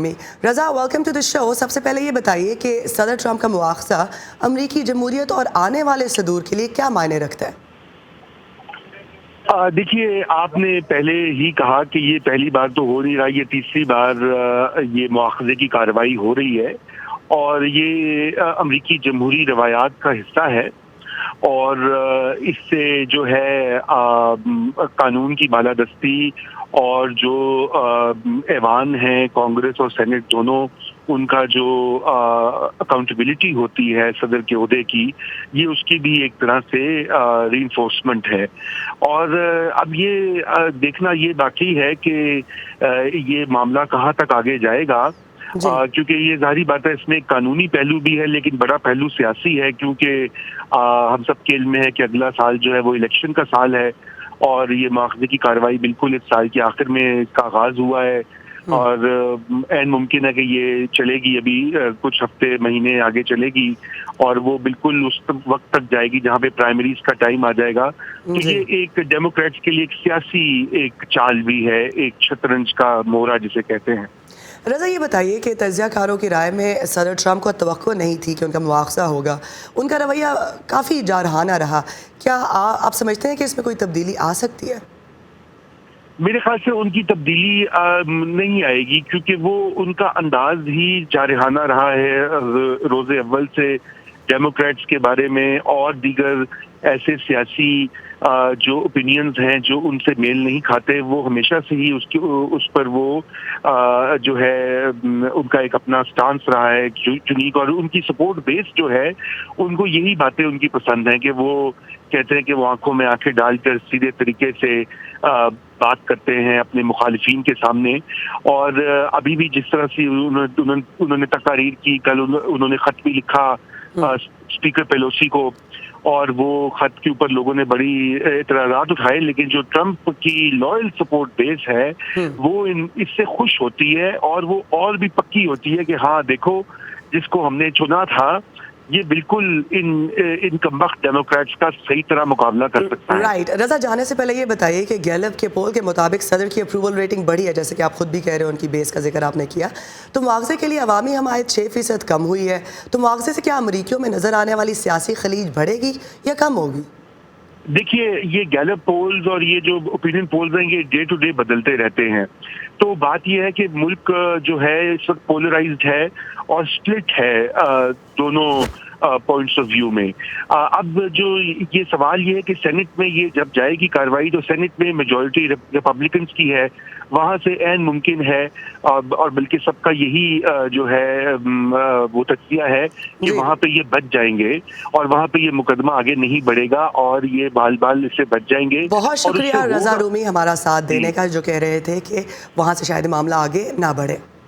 Raza, welcome to the show. सबसे पहले ये बताइए कि सदर ट्रंप का मुआखज़ा अमरीकी जमहूरियत और आने वाले सदूर के लिए क्या मायने रखता है? देखिए, आपने पहले ही कहा कि ये पहली बार तो हो नहीं रहा, ये तीसरी बार ये मुआखज़े की कार्रवाई हो रही है और ये अमरीकी जमहूरी रवायात का हिस्सा है और इससे जो है कानून की बालादस्ती और जो ऐवान है, कांग्रेस और सेनेट दोनों, उनका जो अकाउंटेबिलिटी होती है सदर के ओहदे की, ये उसकी भी एक तरह से रीइंफोर्समेंट है। और अब ये देखना ये बाकी है कि ये मामला कहाँ तक आगे जाएगा, क्योंकि ये ज़ाहिर बात है इसमें कानूनी पहलू भी है लेकिन बड़ा पहलू सियासी है, क्योंकि हम सब के इल्म में है कि अगला साल जो है वो इलेक्शन का साल है और ये मुआखज़े की कार्रवाई बिल्कुल इस साल के आखिर में इसका आगाज़ हुआ है और ऐन मुमकिन है कि ये चलेगी अभी कुछ हफ्ते महीने आगे चलेगी और वो बिल्कुल उस वक्त तक जाएगी जहाँ पे प्राइमरीज का टाइम आ जाएगा। तो ये एक डेमोक्रेट्स के लिए एक सियासी एक चाल भी है, एक शतरंज का मोहरा जिसे कहते हैं। रज़ा, ये बताइए कि तज्ज़ियाकारों की राय में सदर ट्रंप को तवक्को नहीं थी कि उनका मुआखज़ा होगा। उनका रवैया काफ़ी जारहाना रहा। क्या आप समझते हैं कि इसमें कोई तब्दीली आ सकती है? मेरे ख्याल से उनकी तब्दीली नहीं आएगी, क्योंकि वो उनका अंदाज ही जारहाना रहा है रोज़े अव्वल से डेमोक्रेट्स के बारे में और दीगर ऐसे सियासी जो ओपिनियंस हैं जो उनसे मेल नहीं खाते, वो हमेशा से ही उस पर वो जो है उनका एक अपना स्टांस रहा है यूनिक, और उनकी सपोर्ट बेस जो है उनको यही बातें उनकी पसंद हैं कि वो कहते हैं कि वो आंखों में आंखें डालकर सीधे तरीके से बात करते हैं अपने मुखालिफिन के सामने। और अभी भी जिस तरह से उन्होंने तकारीर की, कल उन्होंने खत भी लिखा स्पीकर पेलोसी को और वो खत के ऊपर लोगों ने बड़ी एतराज़ात उठाए, लेकिन जो ट्रंप की लॉयल सपोर्ट बेस है वो इससे खुश होती है और वो और भी पक्की होती है कि हाँ देखो, जिसको हमने चुना था ये बिल्कुल इन कमबख्त डेमोक्रेट्स का सही तरह मुकाबला कर सकता है। राइट। रज़ा, जाने से पहले ये बताइए कि गैलप के पोल के मुताबिक सदर की अप्रूवल रेटिंग बढ़ी है, जैसे कि आप खुद भी कह रहे हो, उनकी बेस का जिक्र आपने किया। तो मुआवजे के लिए अवामी हमायत 6% कम हुई है। तो मुआवजे से क्या अमरीकियों में नज़र आने वाली सियासी खलीज बढ़ेगी या कम होगी? देखिए, ये गैलप पोल्स और ये जो ओपिनियन पोल्स हैं ये डे टू डे बदलते रहते हैं। तो बात ये है कि मुल्क जो है इस वक्त पोलराइज्ड है और स्प्लिट है दोनों पॉइंट्स ऑफ व्यू में। अब जो ये सवाल ये है कि सेनेट में ये जब जाएगी कार्रवाई, तो सेनेट में मेजॉरिटी रिपब्लिकन्स की है, वहाँ से ऐन मुमकिन है और बल्कि सबका यही जो है वो तज्जिया है कि वहाँ पे ये बच जाएंगे और वहाँ पे ये मुकदमा आगे नहीं बढ़ेगा और ये बाल बाल इससे बच जाएंगे। बहुत शुक्रिया रज़ा रूमी हमारा साथ देने का, जो कह रहे थे कि वहाँ से शायद मामला आगे ना बढ़े।